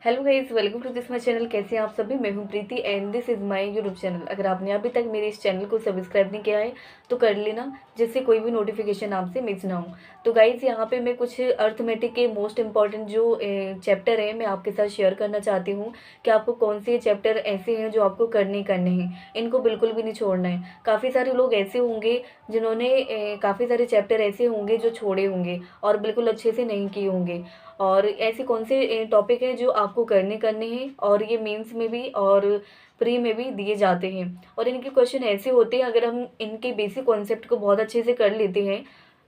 Hello guys, welcome to this my channel. कैसे हैं आप सभी? मैं हूं Preeti and this is my YouTube channel. अगर आपने अभी तक मेरे इस चैनल को सब्सक्राइब नहीं किया है तो कर लेना, जिससे कोई भी नोटिफिकेशन आपसे मिस ना हो। तो गाइस, यहाँ पे मैं कुछ अर्थमेटिक के मोस्ट इंपॉर्टेंट जो चैप्टर हैं मैं आपके साथ शेयर करना चाहती हूँ कि आपको कौन से चैप्टर ऐसे हैं जो आपको करने ही करने हैं, इनको बिल्कुल भी नहीं छोड़ना है। काफ़ी सारे लोग ऐसे होंगे जिन्होंने काफ़ी सारे चैप्टर ऐसे होंगे जो छोड़े होंगे और बिल्कुल अच्छे से नहीं किए होंगे। और ऐसे कौन से टॉपिक हैं जो आपको करने करने हैं, और ये मेंस में भी और प्री में भी दिए जाते हैं। और इनके क्वेश्चन ऐसे होते हैं, अगर हम इनके बेसिक कॉन्सेप्ट को बहुत अच्छे से कर लेते हैं,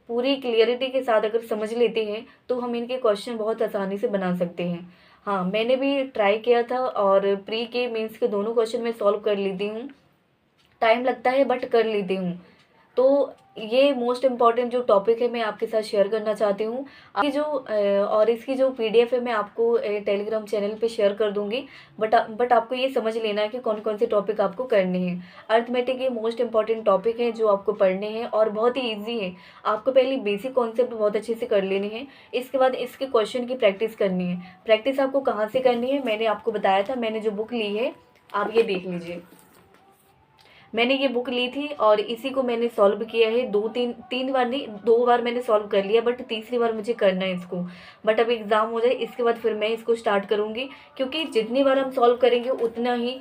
पूरी क्लियरिटी के साथ अगर समझ लेते हैं, तो हम इनके क्वेश्चन बहुत आसानी से बना सकते हैं। हाँ, मैंने भी ट्राई किया था और प्री के मेंस के दोनों क्वेश्चन मैं सॉल्व कर लेती हूँ। टाइम लगता है बट कर लेती हूँ। तो ये मोस्ट इम्पॉर्टेंट जो टॉपिक है मैं आपके साथ शेयर करना चाहती हूँ। आपकी जो और इसकी जो पीडीएफ है मैं आपको टेलीग्राम चैनल पे शेयर कर दूंगी। बट आपको ये समझ लेना है कि कौन कौन से टॉपिक आपको करने हैं। अर्थमेटिक ये मोस्ट इंपॉर्टेंट टॉपिक है जो आपको पढ़ने हैं और बहुत ही ईजी है। आपको पहले बेसिक कॉन्सेप्ट बहुत अच्छे से कर लेने हैं, इसके बाद इसके क्वेश्चन की प्रैक्टिस करनी है। प्रैक्टिस आपको कहाँ से करनी है मैंने आपको बताया था। मैंने जो बुक ली है आप ये देख लीजिए। मैंने ये बुक ली थी और इसी को मैंने सॉल्व किया है। दो तीन तीन बार नहीं, 2 बार मैंने सॉल्व कर लिया, बट तीसरी बार मुझे करना है इसको। बट अब एग्ज़ाम हो जाए इसके बाद फिर मैं इसको स्टार्ट करूँगी, क्योंकि जितनी बार हम सॉल्व करेंगे उतना ही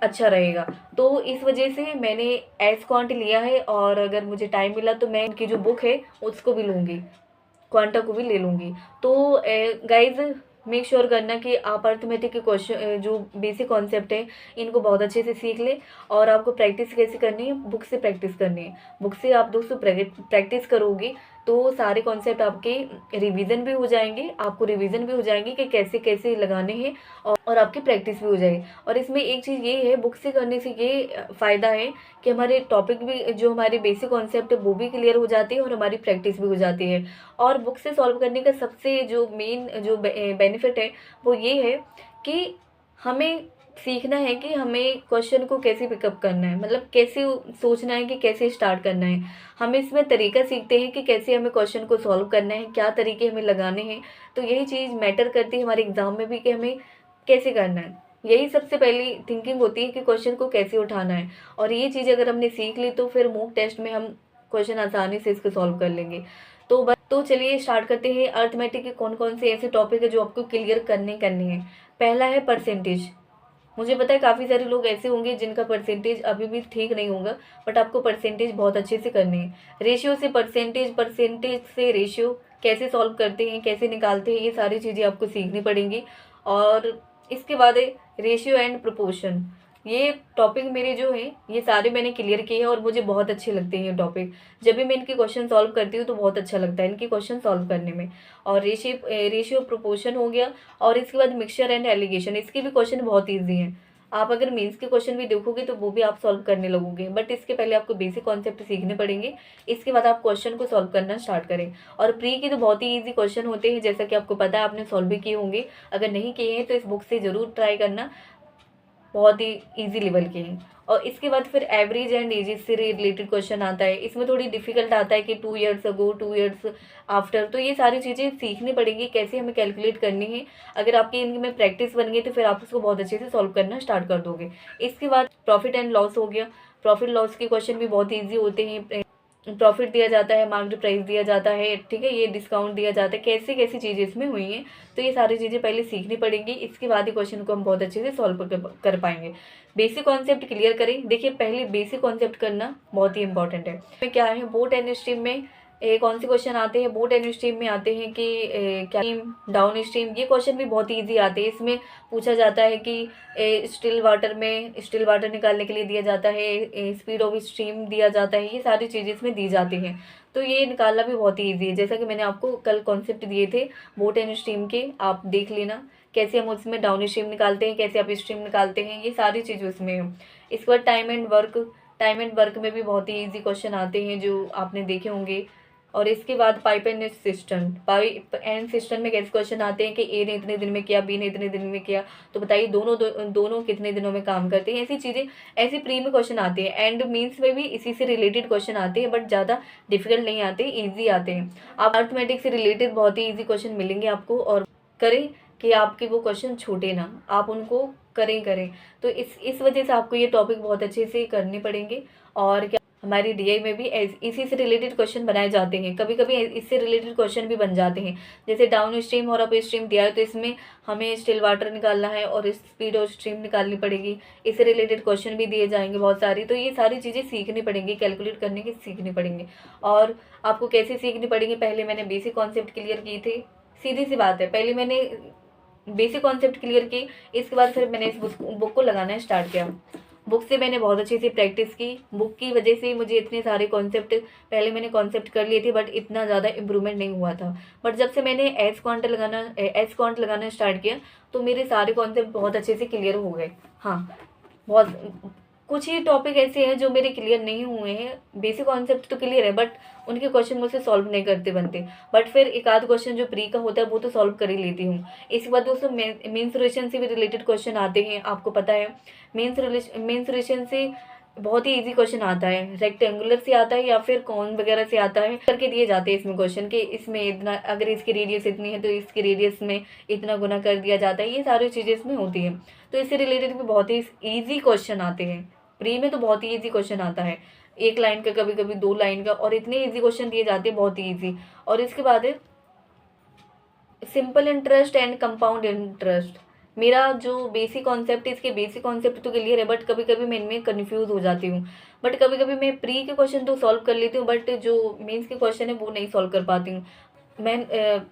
अच्छा रहेगा। तो इस वजह से मैंने एस क्वांट लिया है, और अगर मुझे टाइम मिला तो मैं इनकी जो बुक है उसको भी लूँगी, क्वांटा को भी ले लूँगी। तो गाइज, मेक श्योर करना कि आप अर्थमेटिक के क्वेश्चन जो बेसिक कॉन्सेप्ट है इनको बहुत अच्छे से सीख ले। और आपको प्रैक्टिस कैसे करनी है? बुक से प्रैक्टिस करनी है। बुक से आप दोस्तों प्रैक्टिस करोगे तो सारे कॉन्सेप्ट आपके रिवीजन भी हो जाएंगे, आपको रिवीजन भी हो जाएंगे कि कैसे कैसे लगाने हैं, और आपकी प्रैक्टिस भी हो जाएगी। और इसमें एक चीज़ ये है, बुक से करने से ये फ़ायदा है कि हमारे टॉपिक भी, जो हमारे बेसिक कॉन्सेप्ट है वो भी क्लियर हो जाती है और हमारी प्रैक्टिस भी हो जाती है। और बुक से सॉल्व करने का सबसे जो मेन जो बेनिफिट है वो ये है कि हमें सीखना है कि हमें क्वेश्चन को कैसे पिकअप करना है, मतलब कैसे सोचना है कि कैसे स्टार्ट करना है। हम इसमें तरीका सीखते हैं कि कैसे हमें क्वेश्चन को सॉल्व करना है, क्या तरीके हमें लगाने हैं। तो यही चीज़ मैटर करती है हमारे एग्जाम में भी कि हमें कैसे करना है। यही सबसे पहली थिंकिंग होती है कि क्वेश्चन को कैसे उठाना है। और ये चीज़ अगर हमने सीख ली तो फिर मॉक टेस्ट में हम क्वेश्चन आसानी से इसको सॉल्व कर लेंगे। तो चलिए स्टार्ट करते हैं। अर्थमेटिक के कौन कौन से ऐसे टॉपिक है जो आपको क्लियर करने हैं। पहला है परसेंटेज। मुझे पता है काफ़ी सारे लोग ऐसे होंगे जिनका परसेंटेज अभी भी ठीक नहीं होगा, बट आपको परसेंटेज बहुत अच्छे से करनी है। रेशियो से परसेंटेज, परसेंटेज से रेशियो कैसे सॉल्व करते हैं, कैसे निकालते हैं, ये सारी चीज़ें आपको सीखनी पड़ेंगी। और इसके बाद है रेशियो एंड प्रोपोर्शन। ये टॉपिक मेरे जो हैं ये सारे मैंने क्लियर किए हैं और मुझे बहुत अच्छे लगते हैं ये टॉपिक। जब भी मैं इनके क्वेश्चन सॉल्व करती हूँ तो बहुत अच्छा लगता है इनके क्वेश्चन सॉल्व करने में। और रेशियो प्रोपोर्शन हो गया। और इसके बाद मिक्सचर एंड एलिगेशन, इसके भी क्वेश्चन बहुत ईजी हैं। आप अगर मेंस के क्वेश्चन भी देखोगे तो वो भी आप सॉल्व करने लगोगे, बट इसके पहले आपको बेसिक कॉन्सेप्ट सीखने पड़ेंगे। इसके बाद आप क्वेश्चन को सॉल्व करना स्टार्ट करें। और प्री के तो बहुत ही ईजी क्वेश्चन होते हैं, जैसा कि आपको पता है, आपने सॉल्व भी किए होंगे। अगर नहीं किए हैं तो इस बुक से ज़रूर ट्राई करना, बहुत ही इजी लेवल के हैं। और इसके बाद फिर एवरेज एंड एजेस से रिलेटेड क्वेश्चन आता है। इसमें थोड़ी डिफिकल्ट आता है कि 2 ईयर्स अगो, 2 ईयर्स आफ्टर। तो ये सारी चीज़ें सीखनी पड़ेंगी कैसे हमें कैलकुलेट करनी है। अगर आपकी इनमें प्रैक्टिस बन गई तो फिर आप उसको बहुत अच्छे से सॉल्व करना स्टार्ट कर दोगे। इसके बाद प्रॉफिट एंड लॉस हो गया। प्रॉफिट लॉस के क्वेश्चन भी बहुत ईजी होते हैं। प्रॉफिट दिया जाता है, मार्केट प्राइस दिया जाता है, ठीक है, ये डिस्काउंट दिया जाता है, कैसे कैसी चीज़ें इसमें हुई हैं। तो ये सारी चीज़ें पहले सीखनी पड़ेंगी, इसके बाद ही क्वेश्चन को हम बहुत अच्छे से सॉल्व कर पाएंगे। बेसिक कॉन्सेप्ट क्लियर करें। देखिए, पहले बेसिक कॉन्सेप्ट करना बहुत ही इंपॉर्टेंट है। क्या है, बोट एंड स्ट्रीम में कौन से क्वेश्चन आते हैं? बोट एंड स्ट्रीम में आते हैं कि क्या डाउन स्ट्रीम। ये क्वेश्चन भी बहुत ईजी आते हैं। इसमें पूछा जाता है कि स्टिल वाटर में स्टिल वाटर निकालने के लिए दिया जाता है, स्पीड ऑफ स्ट्रीम दिया जाता है, ये सारी चीज़ें इसमें दी जाती हैं। तो ये निकालना भी बहुत ही ईजी है। जैसा कि मैंने आपको कल कॉन्सेप्ट दिए थे बोट एंड स्ट्रीम के, आप देख लेना कैसे हम उसमें डाउन स्ट्रीम निकालते हैं, कैसे आप स्ट्रीम निकालते हैं, ये सारी चीज़ें उसमें है। इसके बाद टाइम एंड वर्क में भी बहुत ही ईजी क्वेश्चन आते हैं जो आपने देखे होंगे। और इसके बाद पाइप एंड सिस्टम में कैसे क्वेश्चन आते हैं कि ए ने इतने दिन में किया, बी ने इतने दिन में किया, तो बताइए दोनों कितने दिनों में काम करते हैं। ऐसी चीज़ें ऐसी प्री में क्वेश्चन आते हैं। एंड मीन्स में भी इसी से रिलेटेड क्वेश्चन आते हैं, बट ज़्यादा डिफिकल्ट नहीं आते, ईजी आते हैं। आप अर्थमेटिक से रिलेटेड बहुत ही ईजी क्वेश्चन मिलेंगे आपको। और करें कि आपके वो क्वेश्चन छूटे ना, आप उनको करें। तो इस वजह से आपको ये टॉपिक बहुत अच्छे से करने पड़ेंगे। और क्या हमारी डीआई में भी इसी से रिलेटेड क्वेश्चन बनाए जाते हैं, कभी कभी इससे रिलेटेड क्वेश्चन भी बन जाते हैं। जैसे डाउन स्ट्रीम और अप स्ट्रीम दिया है तो इसमें हमें स्टिल वाटर निकालना है और स्पीड और स्ट्रीम निकालनी पड़ेगी, इससे रिलेटेड क्वेश्चन भी दिए जाएंगे बहुत सारी। तो ये सारी चीज़ें सीखनी पड़ेंगी, कैलकुलेट करने की सीखनी पड़ेंगे। और आपको कैसे सीखनी पड़ेंगी, पहले मैंने बेसिक कॉन्सेप्ट क्लियर की थे। सीधी सी बात है, पहले मैंने बेसिक कॉन्सेप्ट क्लियर की, इसके बाद फिर मैंने इस बुक को लगाना स्टार्ट किया। बुक से मैंने बहुत अच्छे से प्रैक्टिस की, बुक की वजह से मुझे इतने सारे कॉन्सेप्ट, पहले मैंने कॉन्सेप्ट कर लिए थे बट इतना ज़्यादा इम्प्रूवमेंट नहीं हुआ था। बट जब से मैंने एस क्वांट लगाना स्टार्ट किया तो मेरे सारे कॉन्सेप्ट बहुत अच्छे से क्लियर हो गए। हाँ, बहुत कुछ ही टॉपिक ऐसे हैं जो मेरे क्लियर नहीं हुए हैं। बेसिक कॉन्सेप्ट तो क्लियर है बट उनके क्वेश्चन मुझसे सॉल्व नहीं करते बनते। बट फिर एक आध क्वेश्चन जो प्री का होता है वो तो सॉल्व कर ही लेती हूँ। इसके बाद दोस्तों मेंसुरेशन से भी रिलेटेड क्वेश्चन आते हैं, आपको पता है। मेंसुरेशन से बहुत ही इजी क्वेश्चन आता है, रेक्टेंगुलर से आता है या फिर कौन वगैरह से आता है, करके दिए जाते हैं इसमें क्वेश्चन कि इसमें इतना, अगर इसकी रेडियस इतनी है तो इसकी रेडियस में इतना गुना कर दिया जाता है। ये सारी चीज़ें इसमें होती हैं। तो इससे रिलेटेड भी बहुत ही ईजी क्वेश्चन आते हैं। प्री में तो बहुत ही ईजी क्वेश्चन आता है, एक लाइन का, कभी कभी 2 लाइन का, और इतने ईजी क्वेश्चन दिए जाते हैं, बहुत ही ईजी। और इसके बाद है simple interest and compound interest. मेरा जो बेसिक कॉन्सेप्ट है, इसके बेसिक कॉन्सेप्ट तो क्लियर है बट कभी कभी मैं इनमें कन्फ्यूज हो जाती हूँ। बट कभी कभी मैं प्री के क्वेश्चन तो सॉल्व कर लेती हूँ बट जो मेंस के क्वेश्चन है वो नहीं सॉल्व कर पाती हूँ मैं।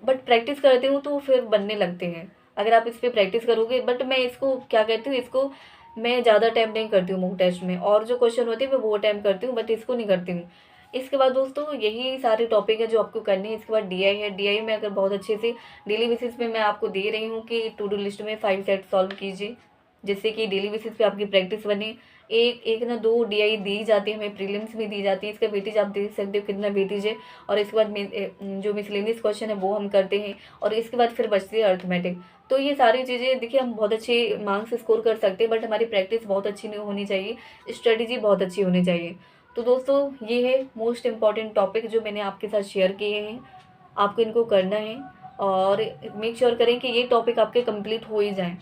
बट प्रैक्टिस करती हूँ तो फिर बनने लगते हैं, अगर आप इस पर प्रैक्टिस करोगे। बट मैं इसको क्या कहती हूँ, इसको मैं ज़्यादा अटैम्प्ट नहीं करती हूँ मॉक टेस्ट में, और जो क्वेश्चन होते हैं मैं वो अटैम्प्ट करती हूँ बट इसको नहीं करती हूँ। इसके बाद दोस्तों यही सारे टॉपिक है जो आपको करने हैं। इसके बाद डीआई है, डीआई में अगर बहुत अच्छे से डेली बेसिस पे मैं आपको दे रही हूँ कि टू डू लिस्ट में 5 सेट सॉल्व कीजिए, जिससे कि डेली बेसिस पे आपकी प्रैक्टिस बने। एक एक ना 2 डीआई दी जाती है हमें, प्रीलिम्स में दी जाती है, इसका वेटेज आप देख सकते हो कितना वेटेज है। और इसके बाद जो मिसलेनियस क्वेश्चन है वो हम करते हैं, और इसके बाद फिर बचती है अर्थमेटिक। तो ये सारी चीज़ें देखिए, हम बहुत अच्छे मार्क्स स्कोर कर सकते हैं बट हमारी प्रैक्टिस बहुत अच्छी नहीं होनी चाहिए, स्ट्रेटेजी बहुत अच्छी होनी चाहिए। तो दोस्तों ये है मोस्ट इम्पॉर्टेंट टॉपिक जो मैंने आपके साथ शेयर किए हैं, आपको इनको करना है और मेक श्योर करें कि ये टॉपिक आपके कंप्लीट हो ही जाएं,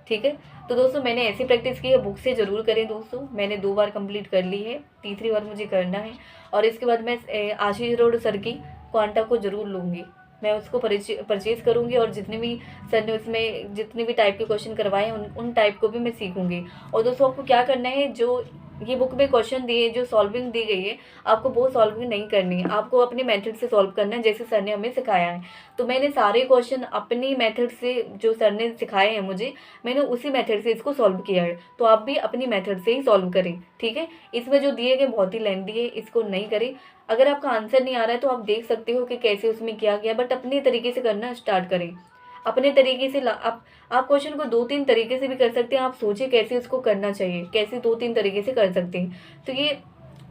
ठीक है। तो दोस्तों मैंने ऐसी प्रैक्टिस की है, बुक से ज़रूर करें दोस्तों। मैंने 2 बार कंप्लीट कर ली है, तीसरी बार मुझे करना है। और इसके बाद मैं आशीष रोड सर की क्वांटा को ज़रूर लूँगी, मैं उसको परचेज करूँगी, और जितने भी सर ने उसमें जितने भी टाइप के क्वेश्चन करवाए हैं उन टाइप को भी मैं सीखूँगी। और दोस्तों आपको क्या करना है, जो ये बुक में क्वेश्चन दिए, जो सॉल्विंग दी गई है, आपको वो सॉल्विंग नहीं करनी है, आपको अपने मेथड से सॉल्व करना है जैसे सर ने हमें सिखाया है। तो मैंने सारे क्वेश्चन अपनी मेथड से, जो सर ने सिखाए हैं मुझे, मैंने उसी मेथड से इसको सॉल्व किया है। तो आप भी अपनी मेथड से ही सॉल्व करें, ठीक है। इसमें जो दिए गए बहुत ही लेंथी है, इसको नहीं करें। अगर आपका आंसर नहीं आ रहा है तो आप देख सकते हो कि कैसे उसमें किया गया, बट अपने तरीके से करना स्टार्ट करें। अपने तरीके से आप क्वेश्चन को 2-3 तरीके से भी कर सकते हैं। आप सोचिए कैसे उसको करना चाहिए, कैसे 2-3 तरीके से कर सकते हैं। तो ये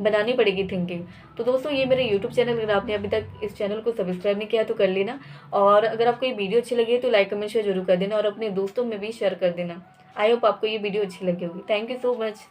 बनानी पड़ेगी थिंकिंग। तो दोस्तों ये मेरे यूट्यूब चैनल, अगर आपने अभी तक इस चैनल को सब्सक्राइब नहीं किया तो कर लेना। और अगर आपको ये वीडियो अच्छी लगी है तो लाइक कमेंट शेयर जरूर कर देना, और अपने दोस्तों में भी शेयर कर देना। आई होप आपको ये वीडियो अच्छी लगी होगी। Thank you so much.